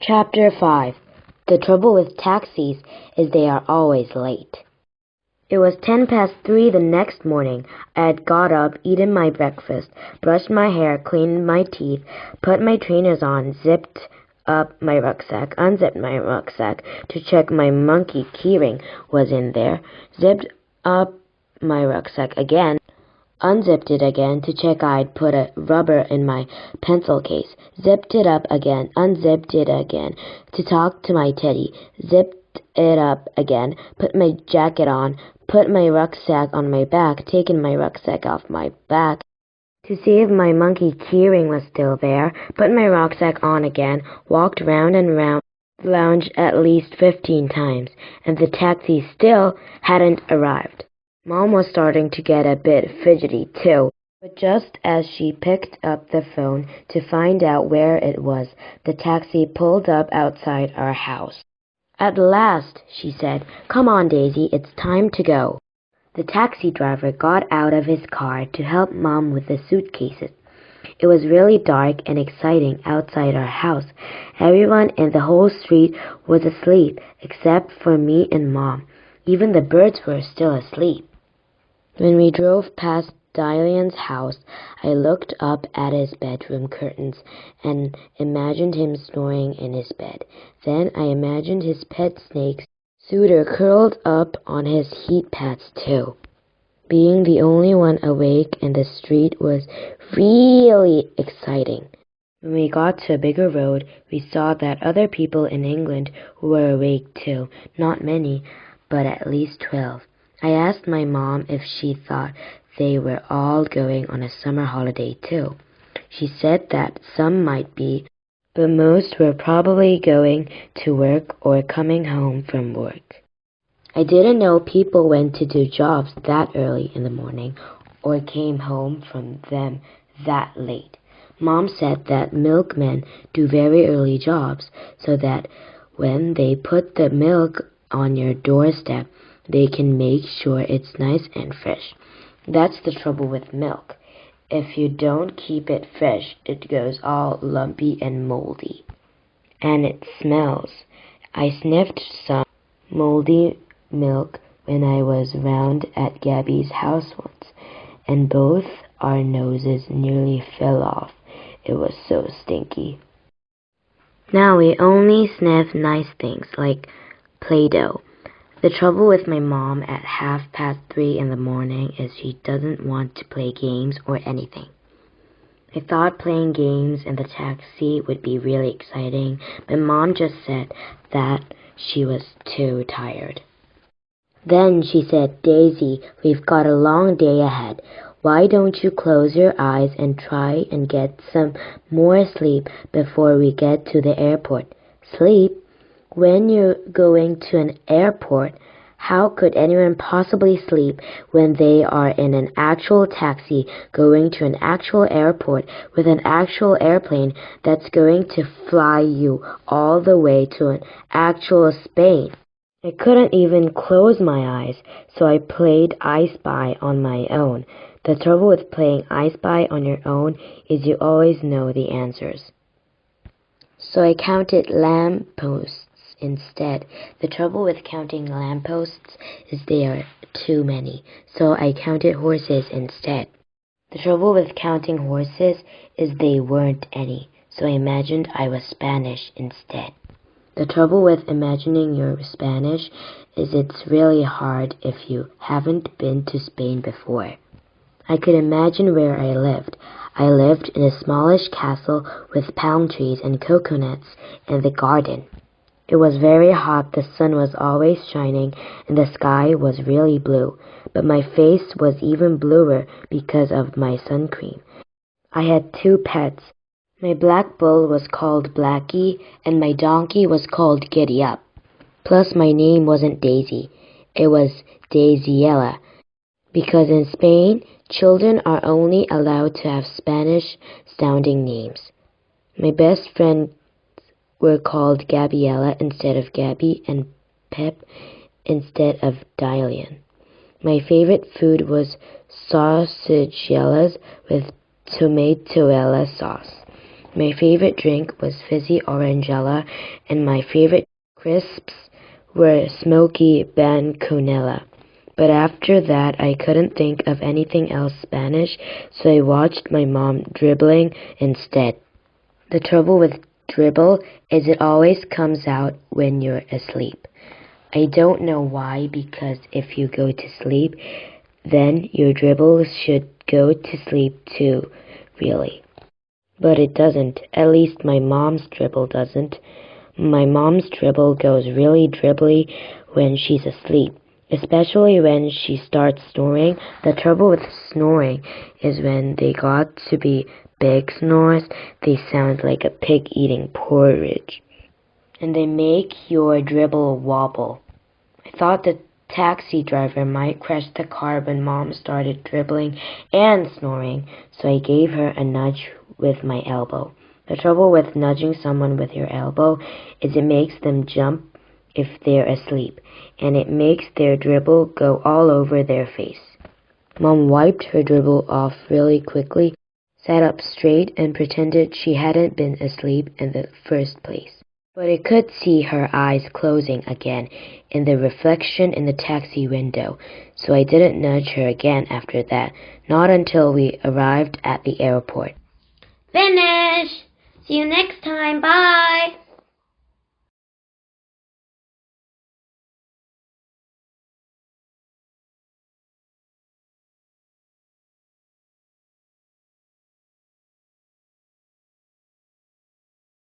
Chapter 5. The trouble with taxis is they are always late. It was 3:10 the next morning. I had got up, eaten my breakfast, brushed my hair, cleaned my teeth, put my trainers on, zipped up my rucksack, unzipped my rucksack to check my monkey keyring was in there, zipped up my rucksack again, unzipped it again to check I'd put a rubber in my pencil case, zipped it up again, unzipped it again to talk to my teddy, zipped it up again, put my jacket on, put my rucksack on my back, taken my rucksack off my back to see if my monkey keyring was still there, put my rucksack on again, walked round and round the lounge at least 15 times, and the taxi still hadn't arrived. Mom was starting to get a bit fidgety, too, but just as she picked up the phone to find out where it was, the taxi pulled up outside our house. "At last," she said. "Come on, Daisy, it's time to go." The taxi driver got out of his car to help Mom with the suitcases. It was really dark and exciting outside our house. Everyone in the whole street was asleep, except for me and Mom. Even the birds were still asleep. When we drove past Dalian's house, I looked up at his bedroom curtains and imagined him snoring in his bed. Then I imagined his pet snake, Suitor, curled up on his heat pads too. Being the only one awake in the street was really exciting. When we got to a bigger road, we saw that other people in England were awake too. Not many, but at least 12. I asked my mom if she thought they were all going on a summer holiday too. She said that some might be, but most were probably going to work or coming home from work. I didn't know people went to do jobs that early in the morning or came home from them that late. Mom said that milkmen do very early jobs so that when they put the milk on your doorstep, they can make sure it's nice and fresh. That's the trouble with milk. If you don't keep it fresh, it goes all lumpy and moldy. And it smells. I sniffed some moldy milk when I was round at Gabby's house once, and both our noses nearly fell off. It was so stinky. Now we only sniff nice things like Play-Doh. The trouble with my mom at 3:30 in the morning is she doesn't want to play games or anything. I thought playing games in the taxi would be really exciting, but Mom just said that she was too tired. Then she said, "Daisy, we've got a long day ahead. Why don't you close your eyes and try and get some more sleep before we get to the airport?" Sleep? When you're going to an airport, how could anyone possibly sleep when they are in an actual taxi going to an actual airport with an actual airplane that's going to fly you all the way to an actual Spain? I couldn't even close my eyes, so I played I Spy on my own. The trouble with playing I Spy on your own is you always know the answers. So I counted lampposts instead. The trouble with counting lampposts is they are too many, so I counted horses instead. The trouble with counting horses is they weren't any, so I imagined I was Spanish instead. The trouble with imagining you're Spanish is it's really hard if you haven't been to Spain before. I could imagine where I lived. I lived in a smallish castle with palm trees and coconuts in the garden. It was very hot, the sun was always shining, and the sky was really blue, but my face was even bluer because of my sun cream. I had 2 pets. My black bull was called Blackie, and my donkey was called Giddy Up. Plus my name wasn't Daisy, it was Daisiela, because in Spain, children are only allowed to have Spanish-sounding names. My best friend were called Gabriella instead of Gabby and Pep instead of Dalian. My favorite food was sausagellas with tomatoella sauce. My favorite drink was fizzy orangella, and my favorite crisps were smoky banconella. But after that, I couldn't think of anything else Spanish, so I watched my mom dribbling instead. The trouble with dribble is it always comes out when you're asleep. I don't know why, because if you go to sleep, then your dribble should go to sleep too, really. But it doesn't. At least my mom's dribble doesn't. My mom's dribble goes really dribbly when she's asleep, especially when she starts snoring. The trouble with snoring is when they got to be big snores, they sound like a pig eating porridge, and they make your dribble wobble. I thought the taxi driver might crash the car when Mom started dribbling and snoring, so I gave her a nudge with my elbow. The trouble with nudging someone with your elbow is it makes them jump if they're asleep, and it makes their dribble go all over their face. Mom wiped her dribble off really quickly, sat up straight, and pretended she hadn't been asleep in the first place. But I could see her eyes closing again in the reflection in the taxi window, so I didn't nudge her again after that, not until we arrived at the airport. Finish! See you next time. Bye!